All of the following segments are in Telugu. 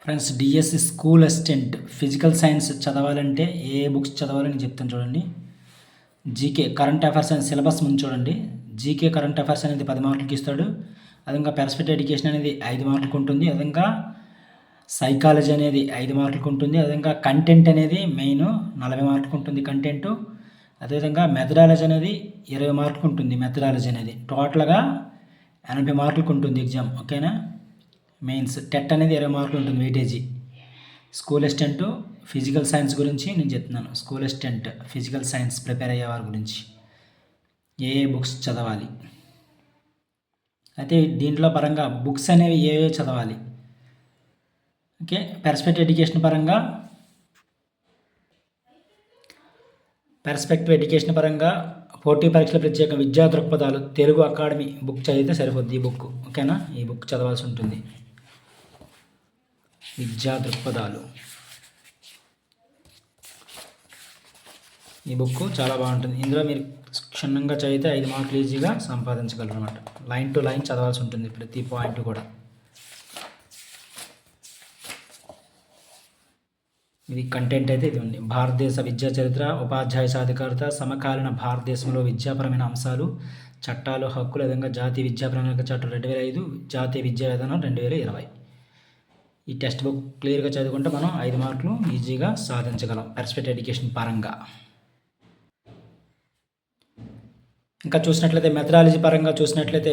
Friends, DSC school assistant physical science చదవాలంటే ఏ బుక్స్ చదవాలో నేను చెప్తాను చూడండి. జీకే కరెంట్ అఫైర్స్ అనే సిలబస్ ముందు చూడండి. జీకే కరెంట్ అఫైర్స్ అనేది 10 మార్కులకి ఇస్తాడు. అదేవిధంగా పర్స్పెక్టివ్ ఎడ్యుకేషన్ అనేది 5 మార్కులకు ఉంటుంది. అదేవిధంగా సైకాలజీ అనేది 5 మార్కులకు ఉంటుంది. అదేవిధంగా కంటెంట్ అనేది మెయిన్ 40 మార్కులకు ఉంటుంది కంటెంట్. అదేవిధంగా మెథడాలజీ అనేది 20 మార్కులకు ఉంటుంది. మెథడాలజీ అనేది టోటల్గా 80 మార్కులకు ఉంటుంది ఎగ్జామ్. ఓకేనా? మెయిన్స్ టెట్ అనేది 20 మార్కులు ఉంటుంది weightage. School assistant physical science గురించి నేను చెప్తున్నాను. School assistant physical science prepare అయ్యే వారి గురించి ఏ బుక్స్ చదవాలి, అయితే దీంట్లో పరంగా బుక్స్ అనేవి ఏవే చదవాలి. ఓకే, పర్స్పెక్టివ్ ఎడ్యుకేషన్ పరంగా పోటీ పరీక్షల ప్రత్యేక విద్యా దృక్పథాలు తెలుగు అకాడమీ బుక్ చదివితే సరిపోద్ది. ఈ బుక్ ఓకేనా, ఈ బుక్ చదవాల్సి ఉంటుంది. విద్యా దృక్పథాలు ఈ బుక్ చాలా బాగుంటుంది. ఇందులో మీరు క్షుణ్ణంగా చదివితే 5 మార్కులు ఈజీగా సంపాదించగలరు అనమాట. లైన్ టు లైన్ చదవాల్సి ఉంటుంది ప్రతి పాయింట్ కూడా. ఇది కంటెంట్ అయితే ఇది ఉంది. భారతదేశ విద్యా చరిత్ర, ఉపాధ్యాయ సాధికారత, సమకాలీన భారతదేశంలో విద్యాపరమైన అంశాలు, చట్టాలు, హక్కులు, విధంగా జాతీయ విద్యా ప్రణాళిక చట్టం 2005, జాతీయ విద్యా విధానం 2020. ఈ టెక్స్ట్ బుక్ క్లియర్గా చదువుకుంటే మనం 5 మార్కులు ఈజీగా సాధించగలం పర్స్పెక్టివ్ ఎడ్యుకేషన్ పరంగా. ఇంకా చూసినట్లయితే మెథడాలజీ పరంగా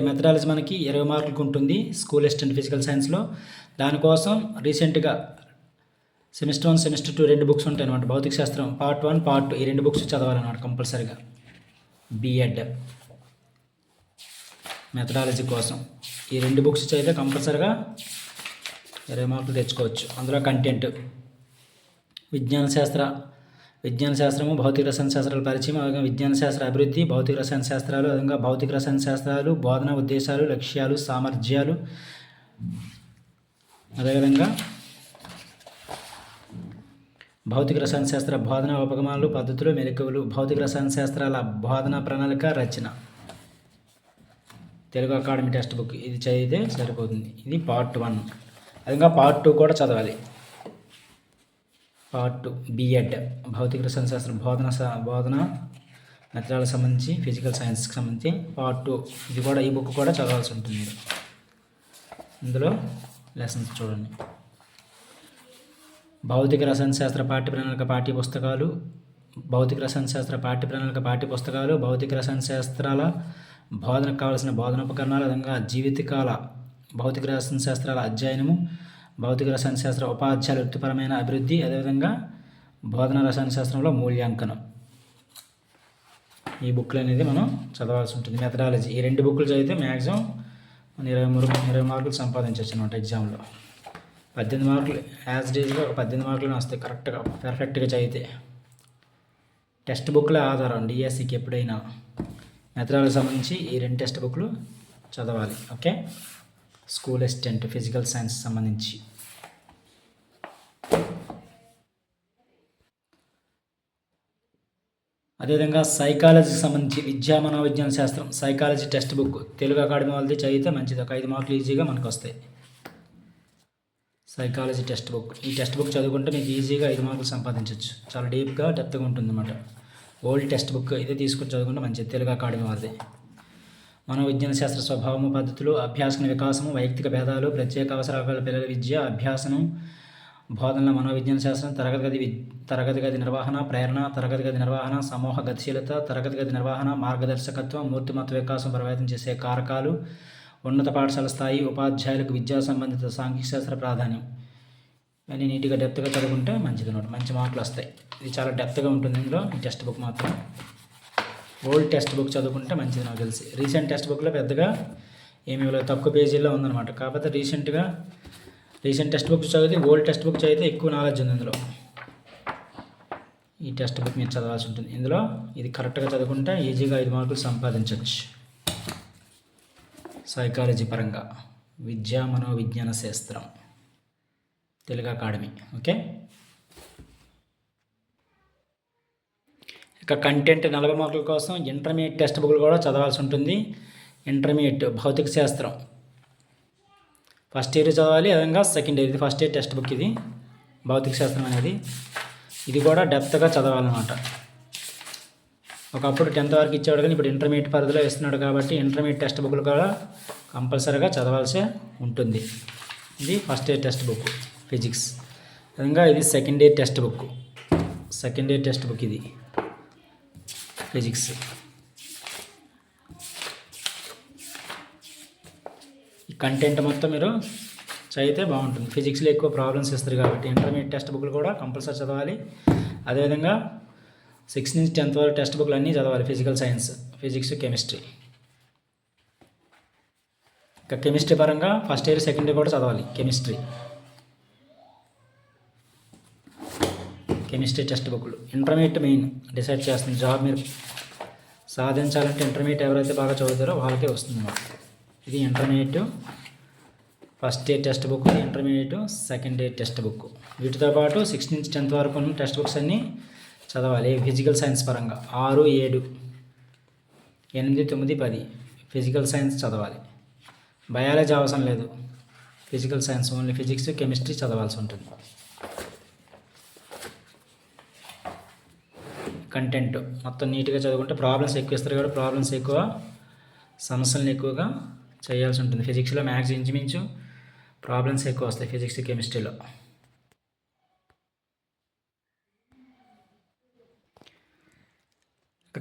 మెథడాలజీ మనకి 20 మార్కులకు ఉంటుంది స్కూల్ అసిస్టెంట్ ఫిజికల్ సైన్స్లో. దానికోసం రీసెంట్గా సెమిస్టర్ 1, సెమిస్టర్ 2 2 బుక్స్ ఉంటాయి అనమాట. భౌతిక శాస్త్రం పార్ట్ 1, పార్ట్ 2 ఈ 2 బుక్స్ చదవాలన్నమాట కంపల్సరీగా. బిఎడ్ మెథడాలజీ కోసం ఈ 2 బుక్స్ చదివితే కంపల్సరీగా 20 మార్కులు తెచ్చుకోవచ్చు. అందులో కంటెంట్ విజ్ఞాన శాస్త్రము, భౌతిక రసాయన శాస్త్రాల పరిచయం, అలాగే విజ్ఞాన శాస్త్ర అభివృద్ధి, భౌతిక రసాయన శాస్త్రాలు, అదేవిధంగా భౌతిక రసాయన శాస్త్రాలు, బోధన ఉద్దేశాలు, లక్ష్యాలు, సామర్థ్యాలు, అదేవిధంగా భౌతిక రసాయన శాస్త్ర బోధన ఉపగమాలు, పద్ధతులు, మెలకువలు, భౌతిక రసాయన శాస్త్రాల బోధన ప్రణాళిక రచన, తెలుగు అకాడమీ టెక్స్ట్ బుక్ ఇది చదివితే సరిపోతుంది. ఇది పార్ట్ 1. అదేవిధంగా పార్ట్ 2 కూడా చదవాలి. పార్ట్ 2 బిఎడ్ భౌతిక రసాయన శాస్త్రం బోధన మెథడాలకు సంబంధించి, ఫిజికల్ సైన్స్కి సంబంధించి పార్ట్ 2 ఇది కూడా, ఈ బుక్ కూడా చదవాల్సి ఉంటుంది. ఇందులో లెసన్స్ చూడండి. భౌతిక రసాయన శాస్త్ర పాఠ్య ప్రణాళిక పాఠ్య పుస్తకాలు, భౌతిక రసాయన శాస్త్ర పాఠ్య ప్రణాళిక పాఠ్య పుస్తకాలు, భౌతిక రసాయన శాస్త్రాల బోధనకు కావాల్సిన బోధనోపకరణాలు, విధంగా జీవితకాల భౌతిక రసాయన శాస్త్రాల అధ్యయనము, భౌతిక రసాయన శాస్త్ర ఉపాధ్యాయుల వృత్తిపరమైన అభివృద్ధి, అదేవిధంగా బోధన రసాయన శాస్త్రంలో మూల్యాంకనం. ఈ బుక్లు అనేది మనం చదవాల్సి ఉంటుంది. మెథడాలజీ ఈ 2 బుక్లు చదివితే మ్యాక్సిమం 20 మార్కులు సంపాదించవచ్చు అనమాట ఎగ్జామ్లో. 18 మార్కులు యాజ్ డీజ్గా ఒక 18 మార్కులు వస్తాయి కరెక్ట్గా పర్ఫెక్ట్గా చదివితే. టెక్స్ట్ బుక్లే ఆధారం డిఎస్సికి ఎప్పుడైనా. మెథడాలజీకి సంబంధించి ఈ 2 టెక్స్ట్ బుక్లు చదవాలి. Okay, school assistant physical science సంబంధించి. అదేవిధంగా సైకాలజీకి సంబంధించి విద్యా మనోవిజ్ఞాన శాస్త్రం psychology text book Telugu academy వాళ్ళది చదివితే మంచిది. ఒక 5 మార్కులు ఈజీగా మనకు వస్తాయి. సైకాలజీ టెక్స్ట్ బుక్, ఈ టెక్స్ట్ బుక్ చదువుకుంటే మీకు ఈజీగా 5 మార్కులు సంపాదించవచ్చు. చాలా డీప్గా డెప్త్గా ఉంటుంది అన్నమాట. ఓల్డ్ టెక్స్ట్ బుక్ ఇదే తీసుకుని చదువుకుంటే మంచిది, తెలుగు అకాడమీ వారిది. మనోవిజ్ఞాన శాస్త్ర స్వభావము, పద్ధతులు, అభ్యాసన వికాసము, వైయక్తిక భేదాలు, ప్రత్యేక అవసరాల పిల్లల విద్య, అభ్యాసనం, బోధనల మనోవిజ్ఞాన శాస్త్రం, తరగతి గది నిర్వహణ, ప్రేరణ, తరగతి గది నిర్వహణ, సమూహ గతిశీలత, తరగతి గది నిర్వహణ, మార్గదర్శకత్వం, మూర్తిమత్వ వికాసం ప్రభావితం చేసే కారకాలు, ఉన్నత పాఠశాల స్థాయి ఉపాధ్యాయులకు విద్యా సంబంధిత సాంఘిక శాస్త్ర ప్రాధాన్యం. ఇవన్నీ నీట్గా డెప్త్గా చదువుకుంటే మంచిది అనమాట, మంచి మార్కులు వస్తాయి. ఇది చాలా డెప్త్గా ఉంటుంది ఇందులో ఈ టెక్స్ట్ బుక్ మాత్రం. ఓల్డ్ టెక్స్ట్ బుక్ చదువుకుంటే మంచిది నాకు తెలిసి. రీసెంట్ టెక్స్ట్ బుక్లో పెద్దగా ఏమీ తక్కువ పేజీల్లో ఉందన్నమాట. కాకపోతే రీసెంట్ టెక్స్ట్ బుక్ చదివితే ఓల్డ్ టెక్స్ట్ బుక్ చదివితే ఎక్కువ నాలెడ్జ్ ఉంది ఇందులో. ఈ టెక్స్ట్ బుక్ మీరు చదవాల్సి ఉంటుంది. ఇందులో ఇది కరెక్ట్గా చదువుకుంటే ఈజీగా 5 మార్కులు సంపాదించవచ్చు. సైకాలజీ పరంగా విద్యా మనోవిజ్ఞాన శాస్త్రం తెలుగు అకాడమీ. ఓకే, ఇక కంటెంట్ 40 మార్కుల కోసం ఇంటర్మీడియట్ టెక్స్ట్ బుక్లు కూడా చదవాల్సి ఉంటుంది. ఇంటర్మీడియట్ భౌతిక శాస్త్రం ఫస్ట్ ఇయర్ చదవాలి, అదేవిధంగా సెకండ్ ఇయర్. ఇది ఫస్ట్ ఇయర్ టెక్స్ట్ బుక్, ఇది భౌతిక శాస్త్రం అనేది. ఇది కూడా డెప్త్గా చదవాలన్నమాట. ఒకప్పుడు 10th వరకు ఇచ్చేవాడు, కానీ ఇప్పుడు ఇంటర్మీడియట్ పరిధిలో ఇస్తున్నాడు కాబట్టి ఇంటర్మీడియట్ టెక్స్ట్ బుక్లు కూడా కంపల్సరీగా చదవాల్సి ఉంటుంది. ఇది first year text book physics. విధంగా ఇది second year text book. Second year text book ఇది ఫిజిక్స్. ఈ కంటెంట్ మొత్తం మీరు చదివితే బాగుంటుంది. ఫిజిక్స్లో ఎక్కువ ప్రాబ్లమ్స్ ఇస్తారు కాబట్టి ఇంటర్మీడియట్ టెక్స్ట్ బుక్లు కూడా కంపల్సరీ చదవాలి. అదేవిధంగా 6 నుంచి 10th వరకు టెక్స్ట్ బుక్లు అన్నీ చదవాలి. Physical science, physics, chemistry. ఇంకా కెమిస్ట్రీ పరంగా ఫస్ట్ ఇయర్ సెకండ్ ఇయర్ కూడా చదవాలి. కెమిస్ట్రీ టెక్స్ట్ బుక్లు ఇంటర్మీడియట్ మెయిన్ డిసైడ్ చేస్తుంది. జాబ్ మీరు సాధించాలంటే ఇంటర్మీడియట్ ఎవరైతే బాగా చదువుతారో వాళ్ళకే వస్తుంది. ఇది intermediate first year text book, intermediate second year text book. వీటితో పాటు 6 నుంచి 10th వరకు ఉన్న టెక్స్ట్ బుక్స్ అన్నీ చదవాలి. ఫిజికల్ సైన్స్ పరంగా 6, 7, 8, 9, 10 ఫిజికల్ సైన్స్ చదవాలి. బయాలజీ అవసరం లేదు. Physical science only physics, chemistry చదవాల్సి ఉంటుంది. కంటెంట్ మొత్తం నీట్గా చదువుకుంటే ప్రాబ్లమ్స్ ఎక్కువ ఇస్తారు కాబట్టి ప్రాబ్లమ్స్ ఎక్కువ, సమస్యలను ఎక్కువగా చేయాల్సి ఉంటుంది. ఫిజిక్స్లో మ్యాథ్స్ ఇంచుమించు ప్రాబ్లమ్స్ ఎక్కువ వస్తాయి ఫిజిక్స్, కెమిస్ట్రీలో.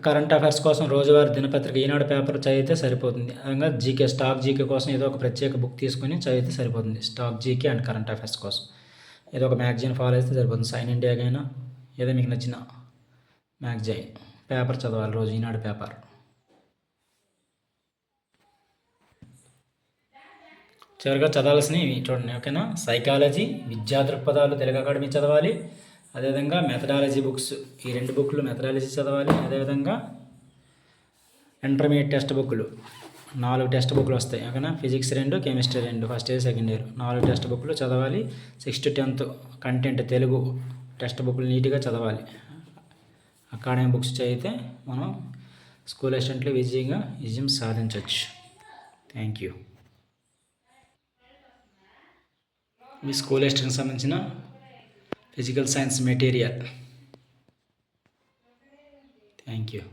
కరెంట్ అఫైర్స్ కోసం రోజువారీ దినపత్రిక ఈనాడు పేపర్ చదివితే సరిపోతుంది. అదేవిధంగా జీకే, స్టాక్ జీకే కోసం ఏదో ఒక ప్రత్యేక బుక్ తీసుకొని చదివితే సరిపోతుంది. Stock GK and current affairs కోసం ఏదో ఒక మ్యాగజైన్ ఫాలో అయితే సరిపోతుంది. సైన్ ఇండియాకైనా ఏదో మీకు నచ్చిన మ్యాగజైన్ పేపర్ చదవాలి రోజు, ఈనాడు పేపర్. చివరిగా చదవాల్సినవి చూడండి, ఓకేనా. సైకాలజీ, విద్యా దృక్పథాలు తెలుగు అకాడమీ చదవాలి. అదేవిధంగా మెథడాలజీ బుక్స్, ఈ 2 బుక్లు మెథడాలజీ చదవాలి. అదేవిధంగా ఇంటర్మీడియట్ టెక్స్ట్ బుక్లు 4 టెక్స్ట్ బుక్లు వస్తాయి, ఓకేనా. Physics 2, chemistry 2 first year second year 4 text బుక్లు చదవాలి. 6 to 10th content Telugu text బుక్లు నీట్గా చదవాలి. అకాడమీ బుక్స్ చదివితే మనం స్కూల్ అసిస్టెంట్లు విజయం సాధించవచ్చు. Thank you. మీ స్కూల్ అసిస్టెంట్కి సంబంధించిన physical science material. Thank you.